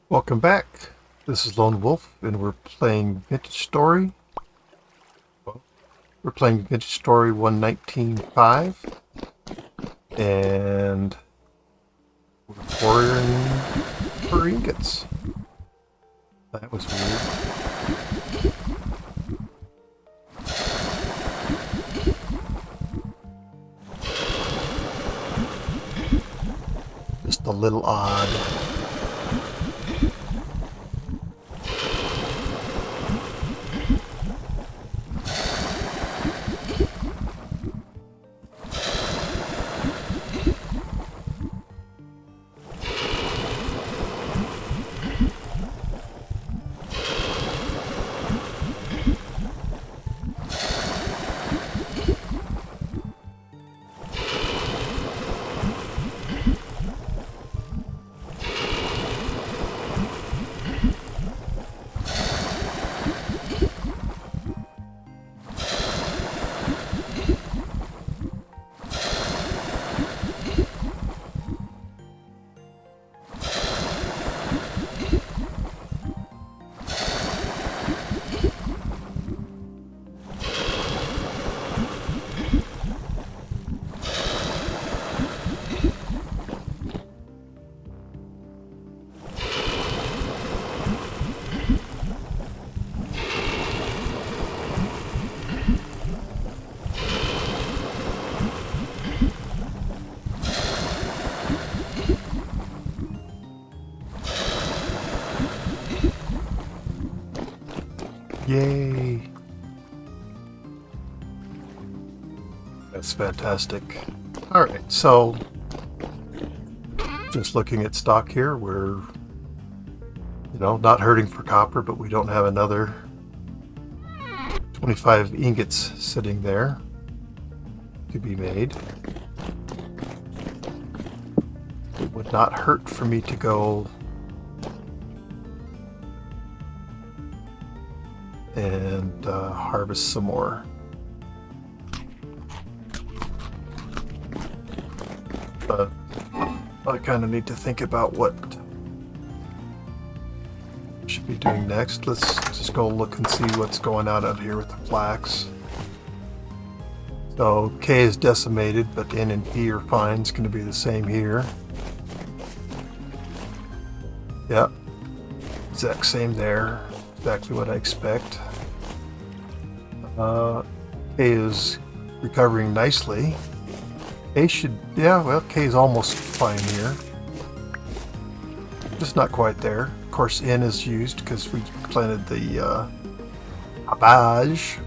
Welcome back. This is Lone Wolf, and we're playing Vintage Story. We're playing Vintage Story 119.5, and we're pouring for ingots. That was weird. Just a little odd. Yay! That's fantastic. Alright, so just looking at stock here, we're not hurting for copper, but we don't have another 25 ingots sitting there to be made. It would not hurt for me to go and harvest some more. But I kind of need to think about what I should be doing next. Let's just go look and see what's going on out here with the flax. So K is decimated, but N and P are fine. It's going to be the same here. Yep, exact same there. Exactly what I expect. K is recovering nicely. K should, K is almost fine here. Just not quite there. Of course, N is used because we planted the cabbage.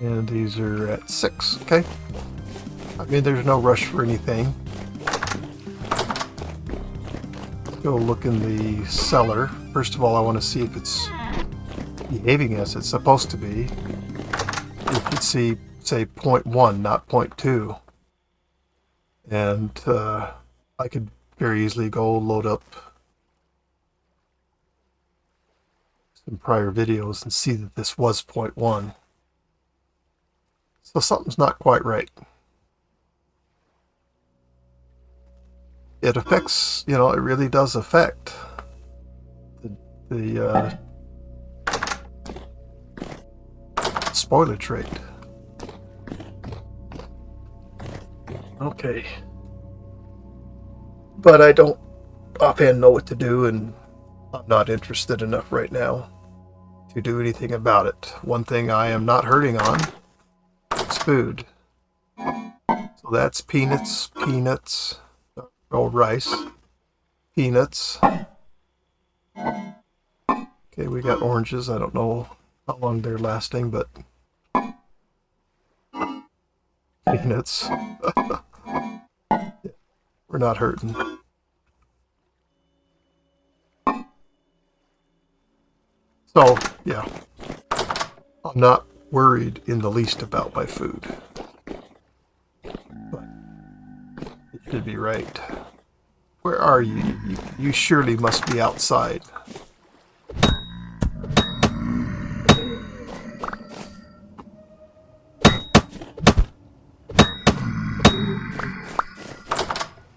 And these are at 6, okay? I mean, there's no rush for anything. Let's go look in the cellar. First of all, I want to see if it's behaving as it's supposed to be. You can see, say, 0.1, not 0.2. And I could very easily go load up some prior videos and see that this was 0.1. So something's not quite right. It affects, it really does affect the spoilage rate. Okay. But I don't offhand know what to do, and I'm not interested enough right now to do anything about it. One thing I am not hurting on is food. So that's peanuts, rice, peanuts. Okay, we got oranges. I don't know how long they're lasting, but peanuts. We're not hurting. So, yeah, I'm not worried in the least about my food. But it should be right. Where are you? You surely must be outside.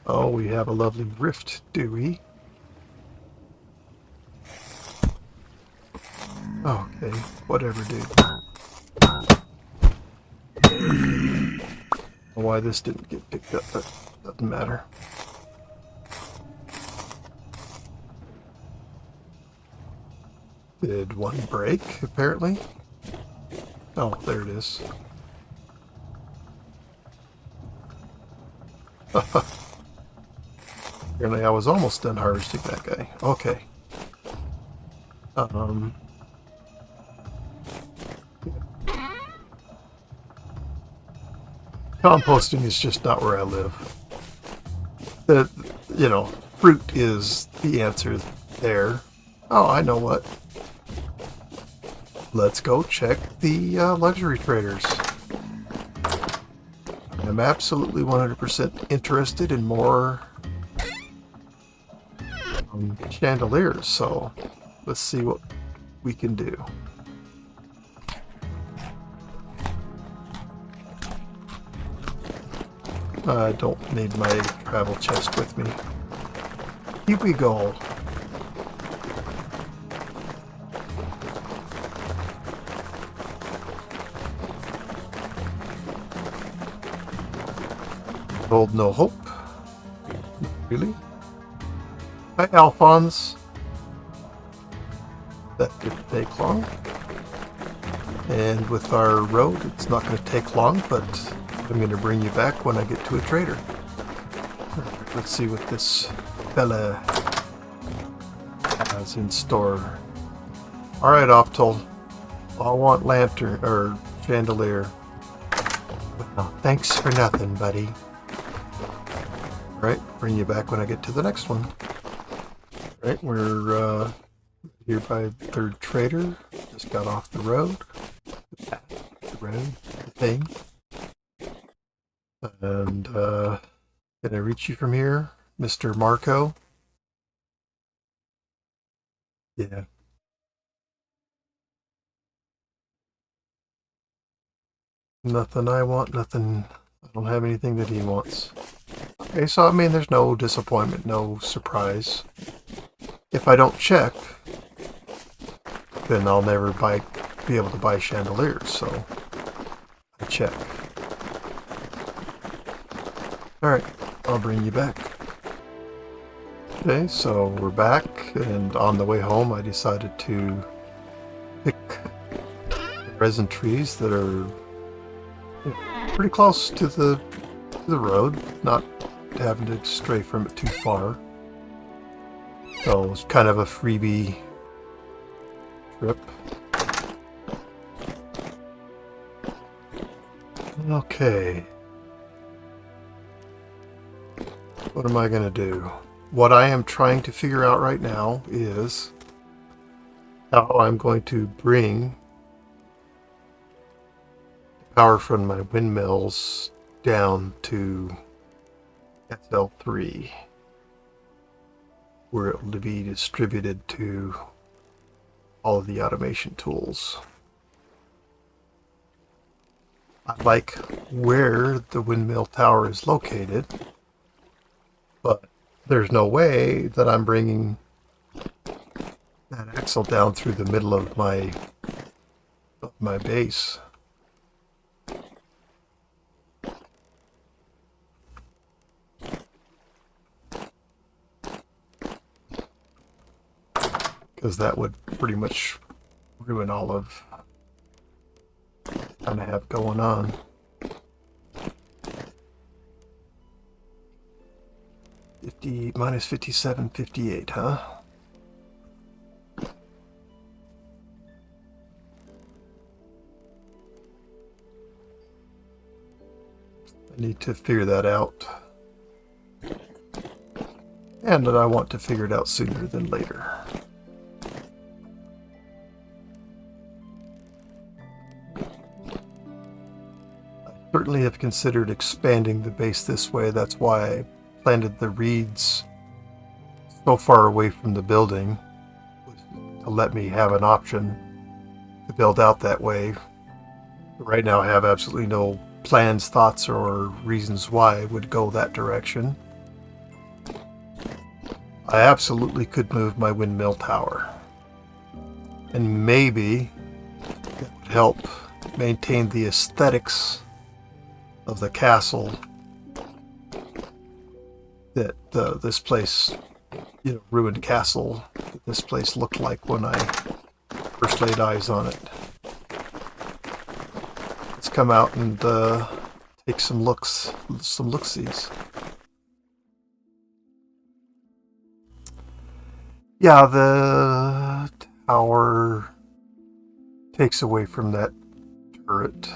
Oh, we have a lovely rift, do we? Okay, whatever, dude. Why this didn't get picked up, but doesn't matter. Did one break, apparently? Oh, there it is. Apparently I was almost done harvesting that guy. Okay. Composting is just not where I live. The, fruit is the answer there. Oh, I know what. Let's go check the luxury traders. I'm absolutely 100% interested in more chandeliers, so let's see what we can do. I don't need my travel chest with me. Here we go. Hold no hope. Really? Hi, Alphonse. That didn't take long. And with our road, it's not going to take long, but I'm going to bring you back when I get to a trader. Let's see what this fella has in store. Alright, Optol. I want lantern, or chandelier. Well, thanks for nothing, buddy. Alright, bring you back when I get to the next one. Alright, we're here by the third trader. Just got off the road. The thing. And, can I reach you from here, Mr. Marco? Yeah. Nothing I want, nothing. I don't have anything that he wants. Okay, so I mean, there's no disappointment, no surprise. If I don't check, then I'll never be able to buy chandeliers, so I check. Alright, I'll bring you back. Okay, so we're back, and on the way home I decided to pick resin trees that are pretty close to the road, not having to stray from it too far. So it was kind of a freebie trip. Okay. What am I going to do? What I am trying to figure out right now is how I'm going to bring power from my windmills down to SL3, where it will be distributed to all of the automation tools. I like where the windmill tower is located, but there's no way that I'm bringing that axle down through the middle of my base. Because that would pretty much ruin all of what I have going on. Minus 57.58, huh? I need to figure that out. And that I want to figure it out sooner than later. I certainly have considered expanding the base this way. That's why I planted the reeds so far away from the building to let me have an option to build out that way. Right now I have absolutely no plans, thoughts, or reasons why I would go that direction. I absolutely could move my windmill tower. And maybe it would help maintain the aesthetics of the castle that this place, ruined castle that this place looked like when I first laid eyes on it. Let's come out and take some look-sees. Yeah, the tower takes away from that turret.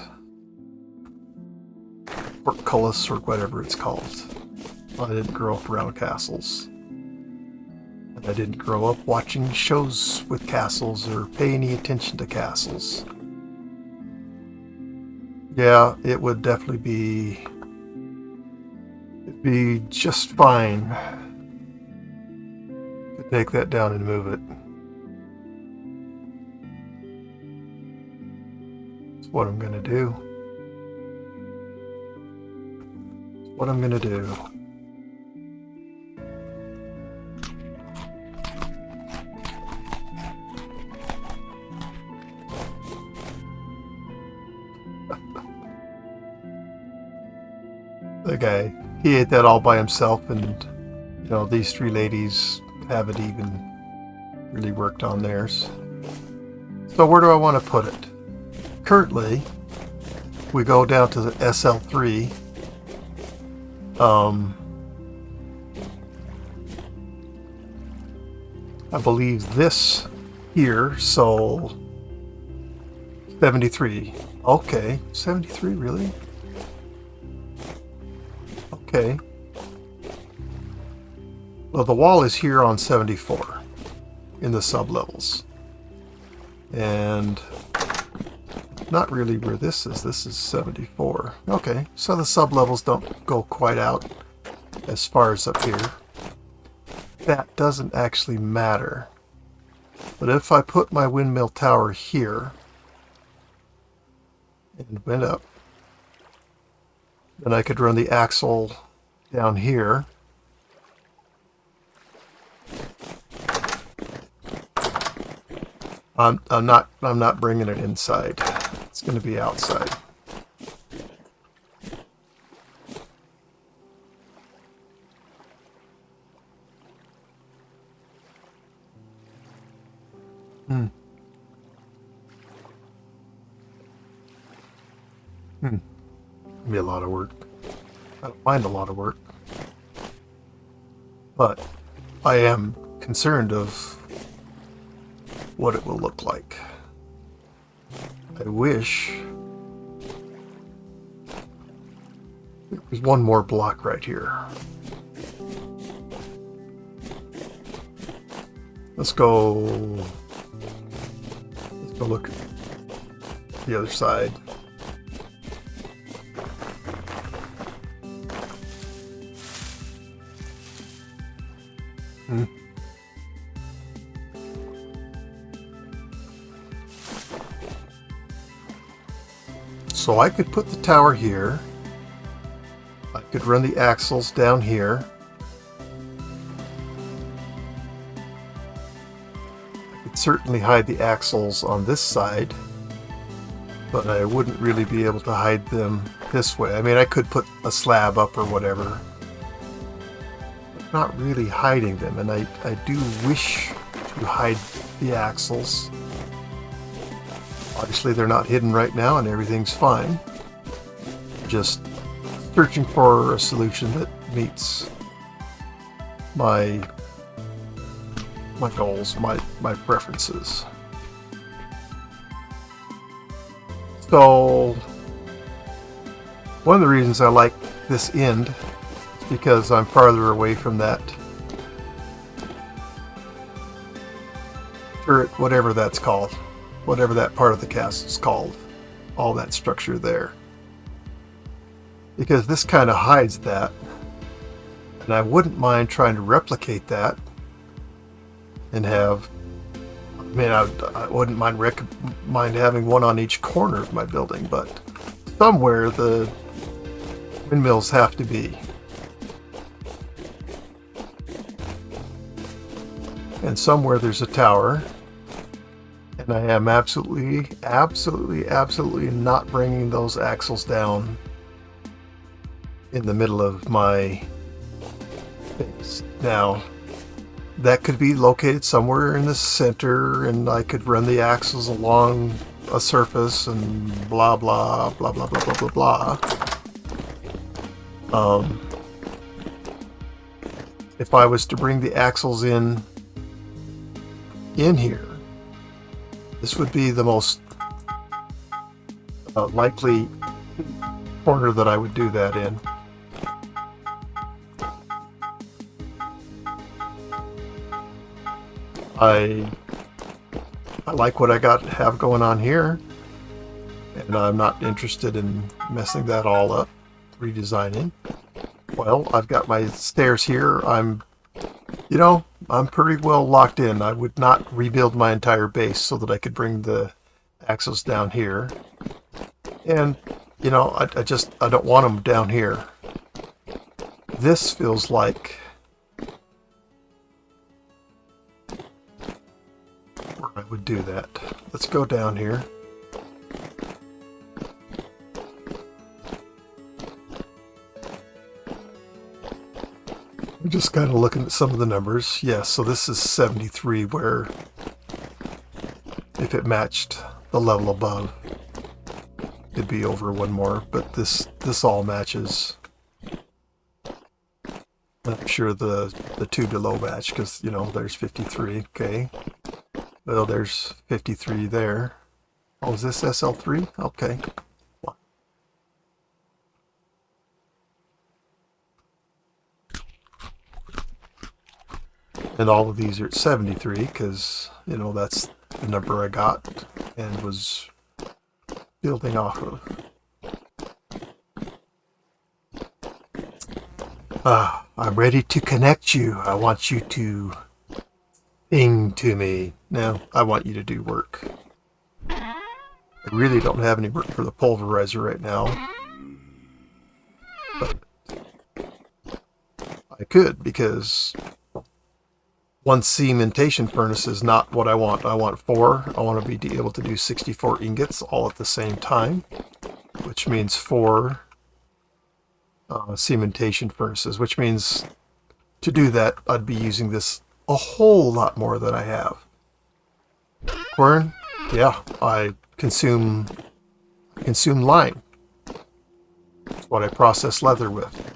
Portcullis, or whatever it's called. I didn't grow up around castles. And I didn't grow up watching shows with castles or pay any attention to castles. Yeah, it would definitely be just fine to take that down and move it. That's what I'm gonna do. That's what I'm gonna do. The guy, he ate that all by himself, and these three ladies haven't even really worked on theirs. So where do I want to put it? Currently, we go down to the SL3. I believe this here, so 73. Okay, 73, really? Okay. Well, the wall is here on 74 in the sub-levels. And not really where this is. This is 74. Okay, so the sub-levels don't go quite out as far as up here. That doesn't actually matter. But if I put my windmill tower here and went up, then I could run the axle down here. I'm not bringing it inside. It's going to be outside. Be a lot of work. I don't mind a lot of work, but I am concerned of what it will look like. I wish there was one more block right here. Let's go look at the other side. So I could put the tower here. I could run the axles down here. I could certainly hide the axles on this side, but I wouldn't really be able to hide them this way. I mean, I could put a slab up or whatever, but not really hiding them. And I do wish to hide the axles. Obviously, they're not hidden right now, and everything's fine. Just searching for a solution that meets my goals, my preferences. So, one of the reasons I like this end is because I'm farther away from that turret, whatever that's called. Whatever that part of the castle is called, all that structure there. Because this kind of hides that, and I wouldn't mind trying to replicate that and have, I wouldn't mind having one on each corner of my building, but somewhere the windmills have to be. and somewhere there's a tower. And I am absolutely not bringing those axles down in the middle of my base. Now, that could be located somewhere in the center, and I could run the axles along a surface and blah blah blah blah blah blah blah blah. If I was to bring the axles in here, this would be the most likely corner that I would do that in. I like what I have going on here, and I'm not interested in messing that all up, redesigning. Well, I've got my stairs here. I'm pretty well locked in. I would not rebuild my entire base so that I could bring the axles down here. And, I don't want them down here. This feels like where I would do that. Let's go down here. We're just kind of looking at some of the numbers. Yes, so this is 73, where if it matched the level above, it'd be over one more, but this all matches. I'm sure the two below match, because, there's 53, okay. Well, there's 53 there. Oh, is this SL3? Okay. And all of these are at 73, because, that's the number I got and was building off of. I'm ready to connect you. I want you to sing to me. Now, I want you to do work. I really don't have any work for the pulverizer right now. But I could, because one cementation furnace is not what I want. I want 4. I want to be able to do 64 ingots all at the same time, which means 4 cementation furnaces, which means to do that, I'd be using this a whole lot more than I have. Quern, yeah, I consume lime. That's what I process leather with.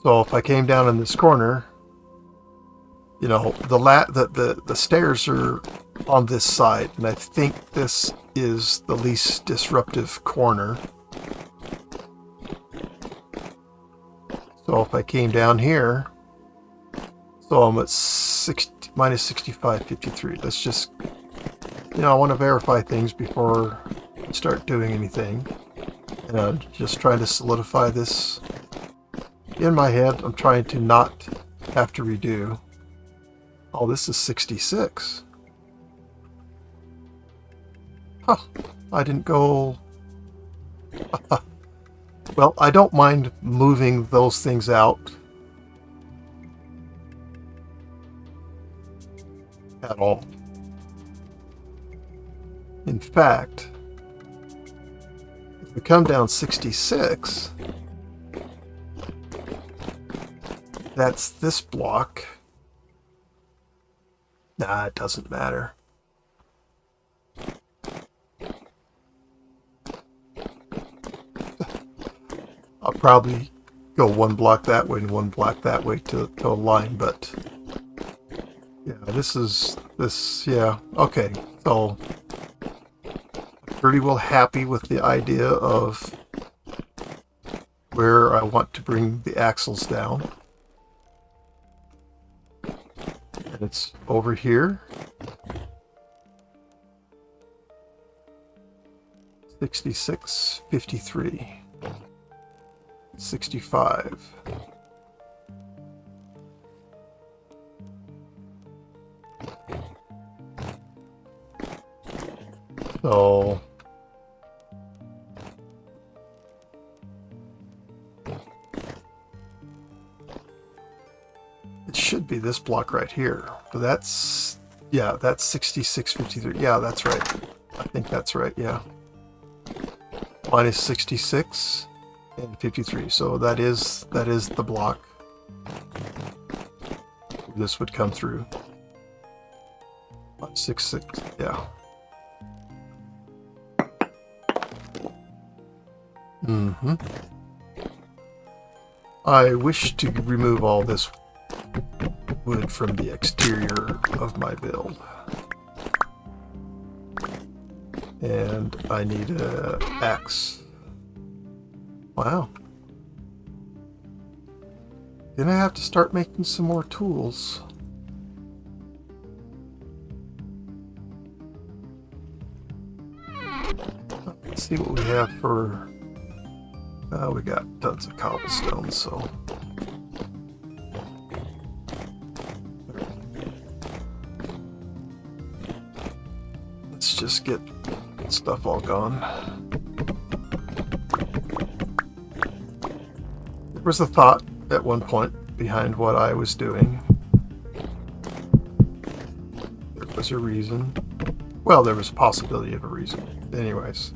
So if I came down in this corner, the stairs are on this side, and I think this is the least disruptive corner. So if I came down here, so I'm at minus 65, 53. Let's just, I want to verify things before I start doing anything. And I'm just trying to solidify this in my head. I'm trying to not have to redo. Oh, this is 66. Huh. I didn't go... Well, I don't mind moving those things out at all. In fact, if we come down 66, that's this block. Nah, it doesn't matter. I'll probably go one block that way and one block that way to align, but yeah, yeah, okay. So I'm pretty well happy with the idea of where I want to bring the axles down. And it's over here. 66, 53. 65. So it should be this block right here. But that's, yeah, that's 6653. Yeah, that's right. I think that's right, yeah. Minus 66 and 53. So that is the block this would come through. 166, yeah. Mm-hmm. I wish to remove all this wood from the exterior of my build. And I need an axe. Wow. Gonna have to start making some more tools. Let's see what we have for... we got tons of cobblestone, so... Let's just get stuff all gone. There was a thought at one point behind what I was doing. There was a reason. Well, there was a possibility of a reason. Anyways,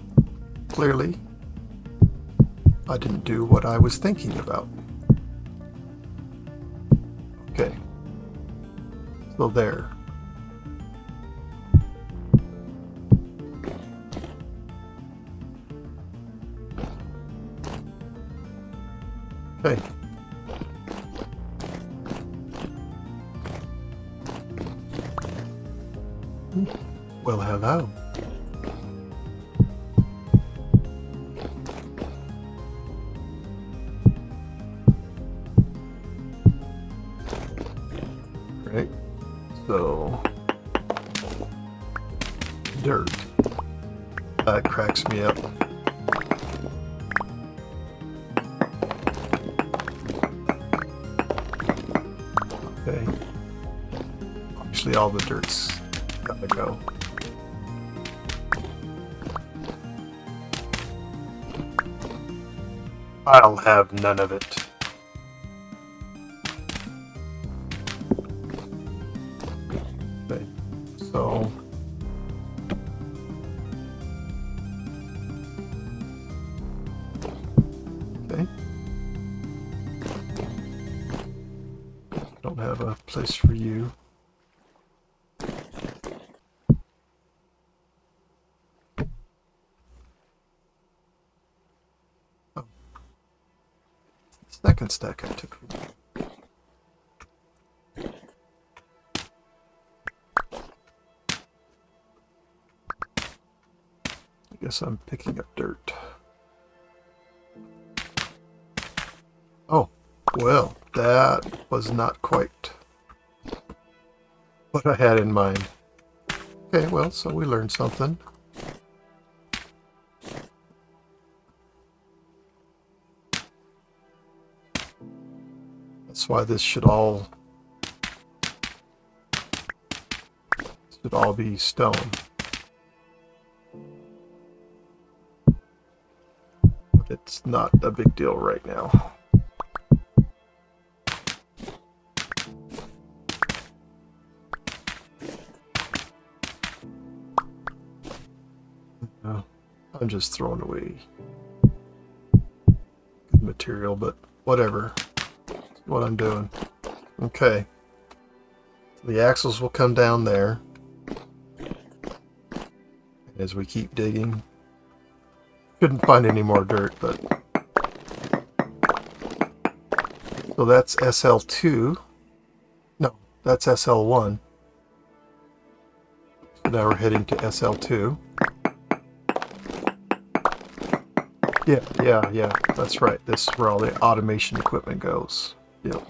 clearly, I didn't do what I was thinking about. Okay. So there. Okay. Well, hello. Right. So, dirt. That cracks me up. Okay. Actually, all the dirt's gotta go. I'll have none of it. Okay. So... Okay. Don't have a place for you. Oh. Second stack I took from you. I guess I'm picking up dirt. Oh, well, that was not quite what I had in mind. Okay, well, so we learned something. That's why this should all be stone. But it's not a big deal right now. I'm just throwing away good material, but whatever. That's what I'm doing. Okay. The axles will come down there as we keep digging. Couldn't find any more dirt, but... So that's SL2. No, that's SL1. So now we're heading to SL2. Yeah, that's right. This is where all the automation equipment goes. Yep.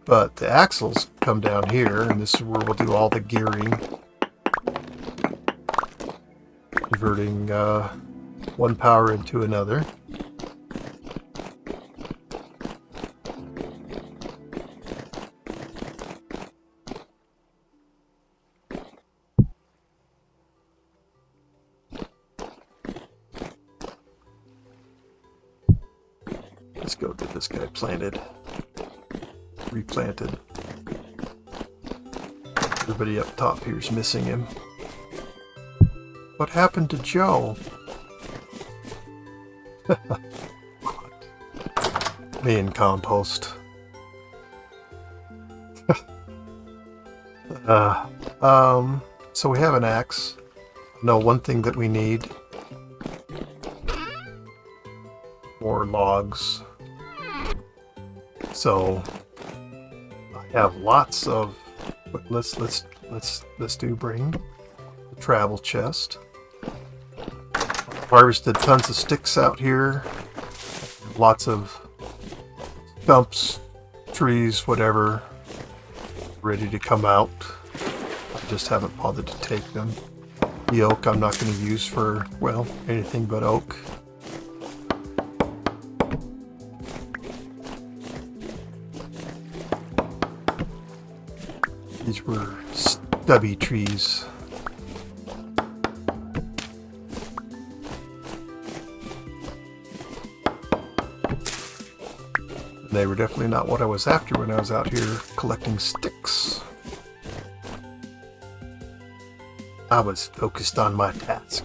But the axles come down here, and this is where we'll do all the gearing. Converting one power into another. Let's go get this guy planted. replanted. Everybody up top here is missing him. What happened to Joe? Me and compost. So we have an axe. No, one thing that we need. More logs. So I have lots of. But let's bring the travel chest. Harvested tons of sticks out here. Lots of stumps, trees, whatever, ready to come out. I just haven't bothered to take them. The oak I'm not going to use for, well, anything but oak. These were stubby trees. They were definitely not what I was after when I was out here collecting sticks. I was focused on my task.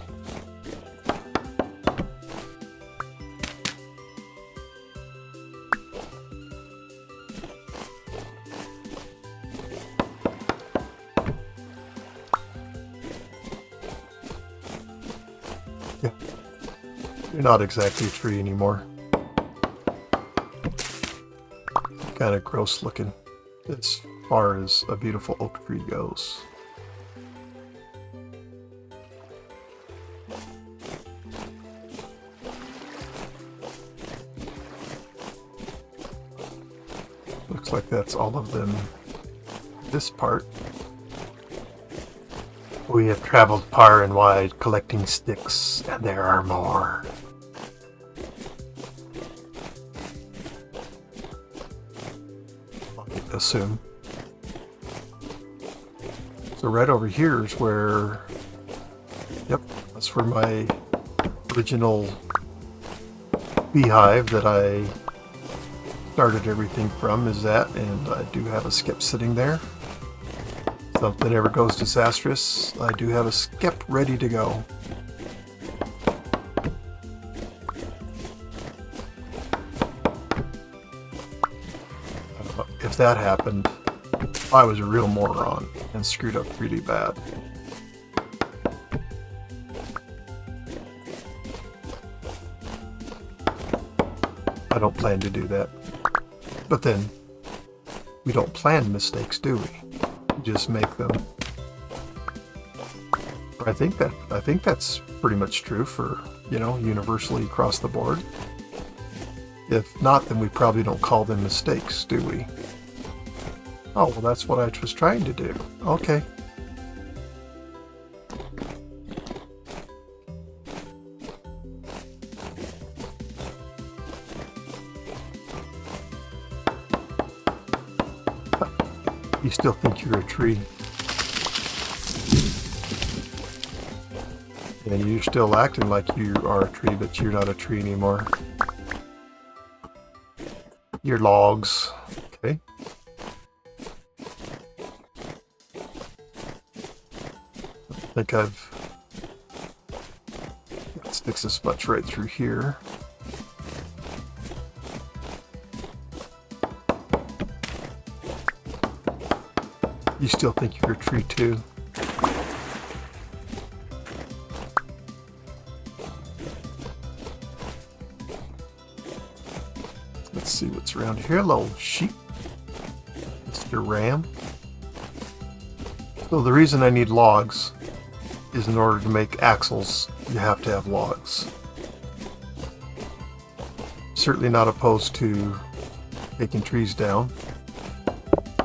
Yeah, you're not exactly a tree anymore. Kind of gross looking as far as a beautiful oak tree goes. Looks like that's all of them. This part. We have traveled far and wide collecting sticks, and there are more. Assume. So right over here is where, yep, that's where my original beehive that I started everything from is at, and I do have a skep sitting there. If something ever goes disastrous, I do have a skep ready to go. If that happened, I was a real moron and screwed up really bad. I don't plan to do that. But then, we don't plan mistakes, do we? We just make them. I think that's pretty much true for, universally across the board. If not, then we probably don't call them mistakes, do we? Oh, well, that's what I was trying to do. Okay. You still think you're a tree. And you're still acting like you are a tree, but you're not a tree anymore. You're logs. Okay. I think I've got sticks this much right through here. You still think you're a tree too? Let's see what's around here. Hello, sheep. Mr. Ram. So the reason I need logs is in order to make axles, you have to have logs. Certainly not opposed to taking trees down.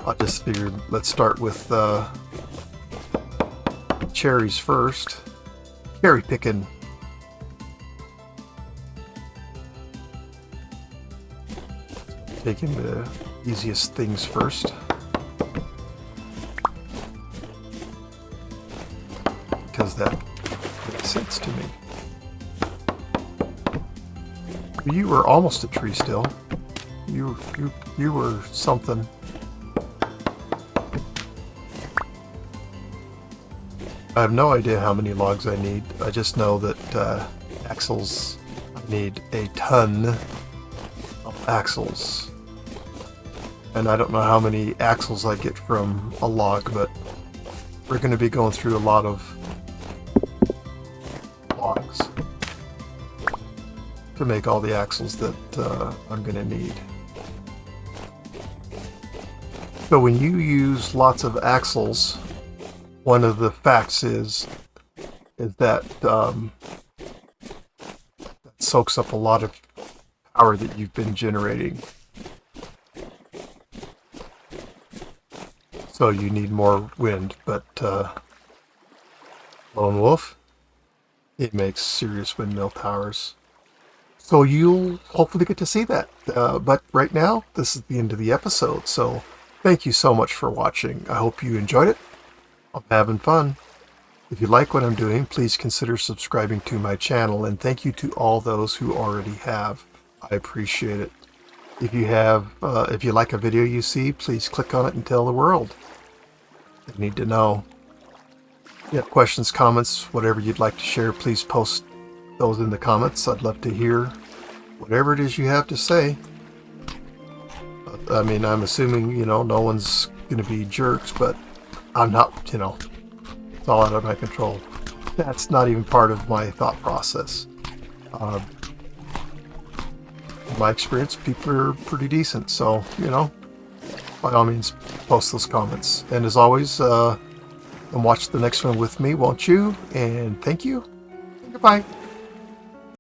I just figured let's start with cherries first. Cherry picking. Taking the easiest things first. Because that makes sense to me. You were almost a tree still. you were something. I have no idea how many logs I need. I just know that axles, I need a ton of axles. And I don't know how many axles I get from a log, but we're going to be going through a lot of logs to make all the axles that I'm going to need. So when you use lots of axles, one of the facts is that that soaks up a lot of power that you've been generating. So you need more wind, but Lone Wolf, it makes serious windmill towers. So you'll hopefully get to see that. But right now, this is the end of the episode. So thank you so much for watching. I hope you enjoyed it. I'm having fun. If you like what I'm doing, please consider subscribing to my channel, and thank you to all those who already have. I appreciate it. If you like a video you see, please click on it and tell the world. They need to know. If you have questions, comments, whatever you'd like to share, please post those in the comments. I'd love to hear whatever it is you have to say. I mean, I'm assuming, no one's going to be jerks, but I'm not, it's all out of my control. That's not even part of my thought process. In my experience, people are pretty decent, so, by all means, post those comments. And as always, and watch the next one with me, won't you? And thank you. Goodbye.